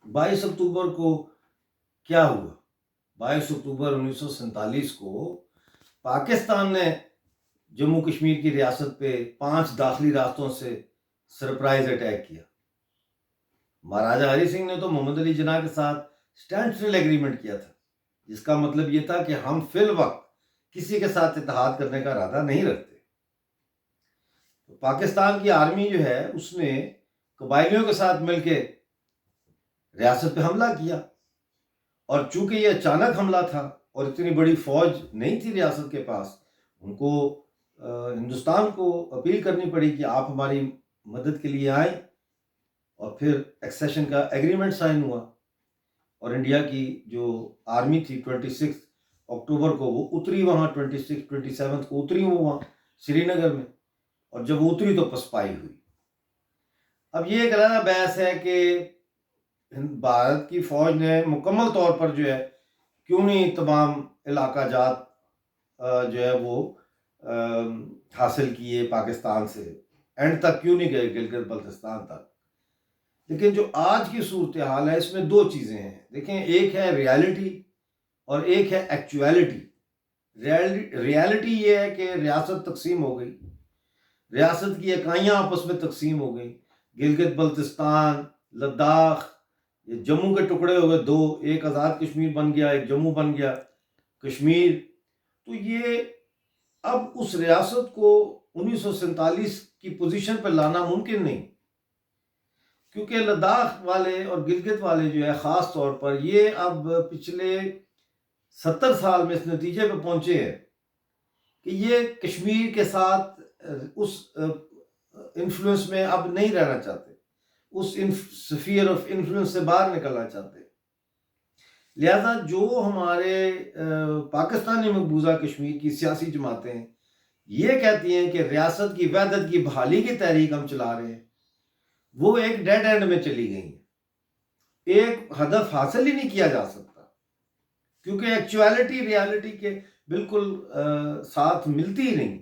22 اکتوبر کو کیا ہوا؟ 22 اکتوبر 1947 کو پاکستان نے جموں کشمیر کی ریاست پہ 5 داخلی راستوں سے سرپرائز اٹیک کیا۔ مہاراجہ ہری سنگھ نے تو محمد علی جناح کے ساتھ اسٹینڈ اسٹل ایگریمنٹ کیا تھا، جس کا مطلب یہ تھا کہ ہم فی الوقت کسی کے ساتھ اتحاد کرنے کا ارادہ نہیں رکھتے۔ تو پاکستان کی آرمی جو ہے اس نے قبائلیوں کے ساتھ مل کے ریاست پہ حملہ کیا، اور چونکہ یہ اچانک حملہ تھا اور اتنی بڑی فوج نہیں تھی ریاست کے پاس، ان کو ہندوستان کو اپیل کرنی پڑی کہ آپ ہماری مدد کے لیے آئیں، اور پھر ایکسیشن کا ایگریمنٹ سائن ہوا، اور انڈیا کی جو آرمی تھی 26 اکتوبر کو وہ اتری وہاں، 27 کو اتری وہ وہاں سری نگر میں، اور جب اتری تو پسپائی ہوئی۔ اب یہ ایک علیحدہ بحث ہے کہ بھارت کی فوج نے مکمل طور پر جو ہے کیوں نہیں تمام علاقہ جات جو ہے وہ حاصل کیے پاکستان سے، اینڈ تک کیوں نہیں گئے گلگت بلتستان تک۔ لیکن جو آج کی صورتحال ہے اس میں دو چیزیں ہیں، دیکھیں، ایک ہے ریالٹی اور ایک ہے ایکچویلٹی۔ ریالٹی یہ ہے کہ ریاست تقسیم ہو گئی، ریاست کی اکائیاں آپس میں تقسیم ہو گئی، گلگت بلتستان، لداخ، یہ جموں کے ٹکڑے ہو گئے دو، ایک آزاد کشمیر بن گیا، ایک جموں بن گیا کشمیر۔ تو یہ اب اس ریاست کو 1947 کی پوزیشن پہ لانا ممکن نہیں، کیونکہ لداخ والے اور گلگت والے جو ہے خاص طور پر یہ اب پچھلے 70 سال میں اس نتیجے پہ پہنچے ہیں کہ یہ کشمیر کے ساتھ اس انفلوئنس میں اب نہیں رہنا چاہتے، اس سفیر آف انفلوئنس سے باہر نکلنا چاہتے۔ لہذا جو ہمارے پاکستانی مقبوضہ کشمیر کی سیاسی جماعتیں یہ کہتی ہیں کہ ریاست کی وحدت کی بحالی کی تحریک ہم چلا رہے ہیں، وہ ایک ڈیڈ اینڈ میں چلی گئی ہیں، ایک ہدف حاصل ہی نہیں کیا جا سکتا، کیونکہ ایکچویلٹی ریالٹی کے بالکل ساتھ ملتی ہی نہیں۔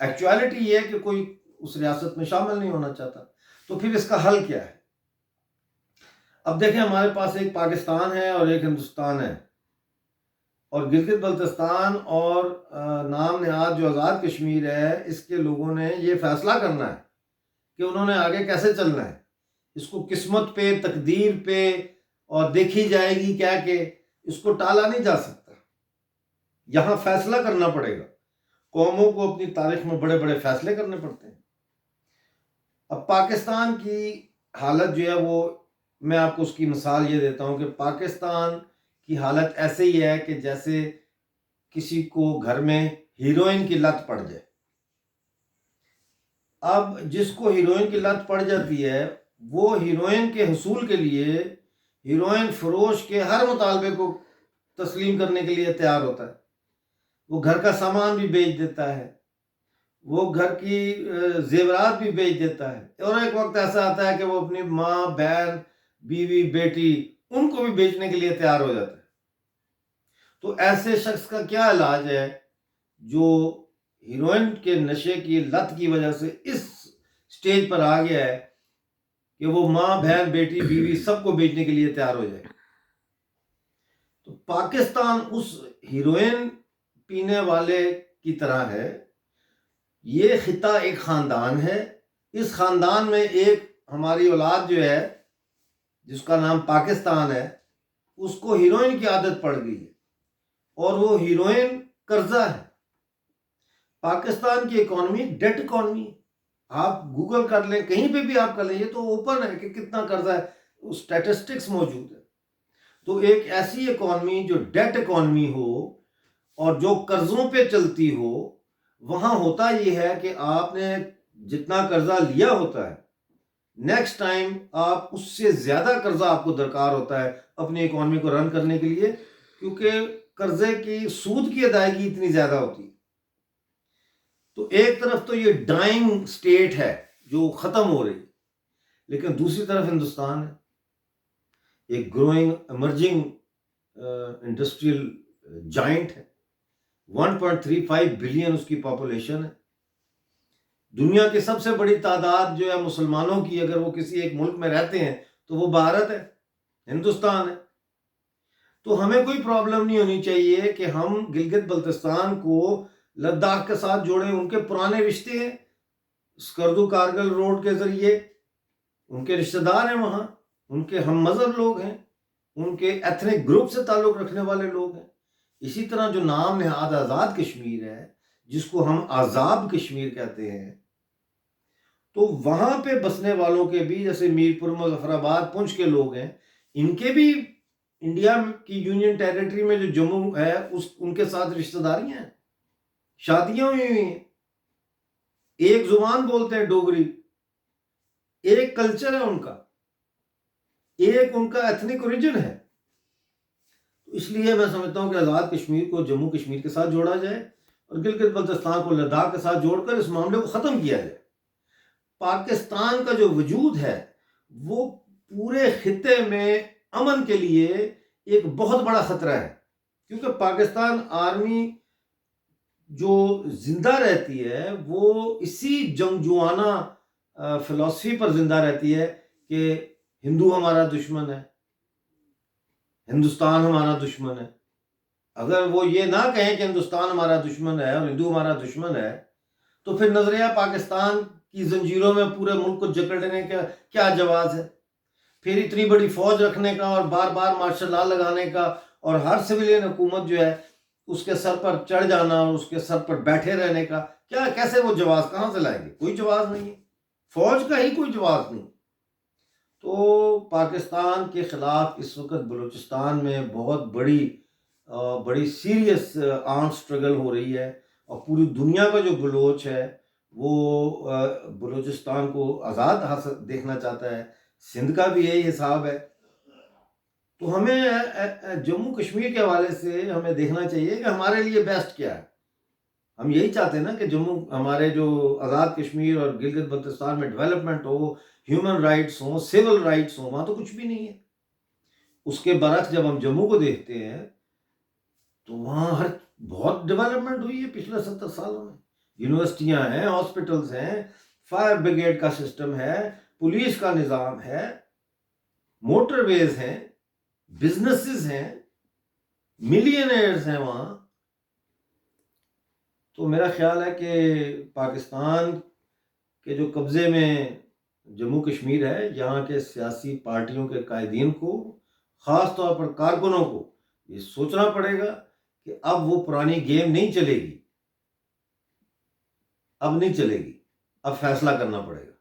ایکچویلٹی یہ ہے کہ کوئی اس ریاست میں شامل نہیں ہونا چاہتا، تو پھر اس کا حل کیا ہے؟ اب دیکھیں، ہمارے پاس ایک پاکستان ہے اور ایک ہندوستان ہے، اور گلگت بلتستان اور نام نہاد جو آزاد کشمیر ہے، اس کے لوگوں نے یہ فیصلہ کرنا ہے کہ انہوں نے آگے کیسے چلنا ہے۔ اس کو قسمت پہ، تقدیر پہ اور دیکھی جائے گی کیا کہ اس کو ٹالا نہیں جا سکتا، یہاں فیصلہ کرنا پڑے گا۔ قوموں کو اپنی تاریخ میں بڑے بڑے فیصلے کرنے پڑتے ہیں۔ اب پاکستان کی حالت جو ہے وہ، میں آپ کو اس کی مثال یہ دیتا ہوں کہ پاکستان کی حالت ایسے ہی ہے کہ جیسے کسی کو گھر میں ہیروئن کی لت پڑ جائے۔ اب جس کو ہیروئن کی لت پڑ جاتی ہے وہ ہیروئن کے حصول کے لیے ہیروئن فروش کے ہر مطالبے کو تسلیم کرنے کے لیے تیار ہوتا ہے، وہ گھر کا سامان بھی بیچ دیتا ہے، وہ گھر کی زیورات بھی بیچ دیتا ہے، اور ایک وقت ایسا آتا ہے کہ وہ اپنی ماں، بہن، بیوی، بیٹی، ان کو بھی بیچنے کے لیے تیار ہو جاتا ہے۔ تو ایسے شخص کا کیا علاج ہے جو ہیروئن کے نشے کی لت کی وجہ سے اس سٹیج پر آ گیا ہے کہ وہ ماں، بہن، بیٹی، بیوی سب کو بیچنے کے لیے تیار ہو جائے؟ تو پاکستان اس ہیروئن پینے والے کی طرح ہے۔ یہ خطہ ایک خاندان ہے، اس خاندان میں ایک ہماری اولاد جو ہے جس کا نام پاکستان ہے، اس کو ہیروئن کی عادت پڑ گئی ہے، اور وہ ہیروئن قرضہ ہے۔ پاکستان کی اکانومی ڈیٹ اکانومی، آپ گوگل کر لیں، کہیں پہ بھی آپ کر لیں، یہ تو اوپن ہے کہ کتنا قرضہ ہے، اسٹیٹسٹکس موجود ہے۔ تو ایک ایسی اکانومی جو ڈیٹ اکانومی ہو اور جو قرضوں پہ چلتی ہو، وہاں ہوتا یہ ہے کہ آپ نے جتنا قرضہ لیا ہوتا ہے، نیکسٹ ٹائم آپ اس سے زیادہ قرضہ آپ کو درکار ہوتا ہے اپنی اکانومی کو رن کرنے کے لیے، کیونکہ قرضے کی سود کی ادائیگی اتنی زیادہ ہوتی ہے۔ تو ایک طرف تو یہ ڈائنگ سٹیٹ ہے جو ختم ہو رہی، لیکن دوسری طرف ہندوستان ہے، ایک گروئنگ ایمرجنگ انڈسٹریل جائنٹ ہے، 1.35 بلین اس کی پاپولیشن ہے۔ دنیا کی سب سے بڑی تعداد جو ہے مسلمانوں کی، اگر وہ کسی ایک ملک میں رہتے ہیں تو وہ بھارت ہے۔ ہندوستان ہے. تو ہمیں کوئی پرابلم نہیں ہونی چاہیے کہ ہم گلگت بلتستان کو لداخ کے ساتھ جوڑیں. ان کے پرانے رشتے ہیں اسکردو کارگل روڈ کے ذریعے، ان کے رشتہ دار ہیں وہاں، ان کے ہم مذہب لوگ ہیں، ان کے ایتھنک گروپ سے تعلق رکھنے والے لوگ ہیں. اسی طرح جو نام نہاد آزاد کشمیر ہے، جس کو ہم آزاد کشمیر کہتے ہیں، تو وہاں پہ بسنے والوں کے بھی، جیسے میر پور مظفر آباد پونچھ کے لوگ ہیں، ان کے بھی انڈیا کی یونین ٹیریٹری میں جو جموں ہے ان کے ساتھ رشتہ داریاں ہیں، شادیاں ہوئی ہوئی ہیں، ایک زبان بولتے ہیں ڈوگری، ایک کلچر ہے ان کا، ایک ان کا ایتھنک اوریجن ہے. اس لیے میں سمجھتا ہوں کہ آزاد کشمیر کو جموں کشمیر کے ساتھ جوڑا جائے اور گلگت بلتستان کو لداخ کے ساتھ جوڑ کر اس معاملے کو ختم کیا جائے. پاکستان کا جو وجود ہے وہ پورے خطے میں امن کے لیے ایک بہت بڑا خطرہ ہے، کیونکہ پاکستان آرمی جو زندہ رہتی ہے وہ اسی جنگجوانہ فلسفی پر زندہ رہتی ہے کہ ہندو ہمارا دشمن ہے، ہندوستان ہمارا دشمن ہے. اگر وہ یہ نہ کہیں کہ ہندوستان ہمارا دشمن ہے اور ہندو ہمارا دشمن ہے، تو پھر نظریہ پاکستان کی زنجیروں میں پورے ملک کو جکڑنے کا کیا جواز ہے؟ پھر اتنی بڑی فوج رکھنے کا اور بار بار مارشل لا لگانے کا اور ہر سویلین حکومت جو ہے اس کے سر پر چڑھ جانا اور اس کے سر پر بیٹھے رہنے کا کیا، کیسے وہ جواز کہاں سے لائیں گے؟ کوئی جواز نہیں ہے، فوج کا ہی کوئی جواز نہیں. تو پاکستان کے خلاف اس وقت بلوچستان میں بہت بڑی سیریس آرم سٹرگل ہو رہی ہے، اور پوری دنیا کا جو بلوچ ہے وہ بلوچستان کو آزاد حاصل دیکھنا چاہتا ہے. سندھ کا بھی یہی حساب ہے. تو ہمیں جموں کشمیر کے حوالے سے ہمیں دیکھنا چاہیے کہ ہمارے لیے بیسٹ کیا ہے. ہم یہی چاہتے ہیں نا کہ جموں، ہمارے جو آزاد کشمیر اور گلگت بلتستان میں ڈیولپمنٹ ہو، ہیومن رائٹس ہوں، سول رائٹس ہوں. وہاں تو کچھ بھی نہیں ہے. اس کے برعکس جب ہم جموں کو دیکھتے ہیں تو وہاں بہت ڈیولپمنٹ ہوئی ہے پچھلے 70 سالوں میں. یونیورسٹیاں ہیں، ہاسپٹلز ہیں، فائر بریگیڈ کا سسٹم ہے، پولیس کا نظام ہے، موٹر ویز ہیں، بزنسز ہیں، ملینئرز ہیں وہاں. تو میرا خیال ہے کہ پاکستان کے جو قبضے میں جموں کشمیر ہے، یہاں کے سیاسی پارٹیوں کے قائدین کو، خاص طور پر کارکنوں کو یہ سوچنا پڑے گا کہ اب وہ پرانی گیم نہیں چلے گی، اب نہیں چلے گی، اب فیصلہ کرنا پڑے گا.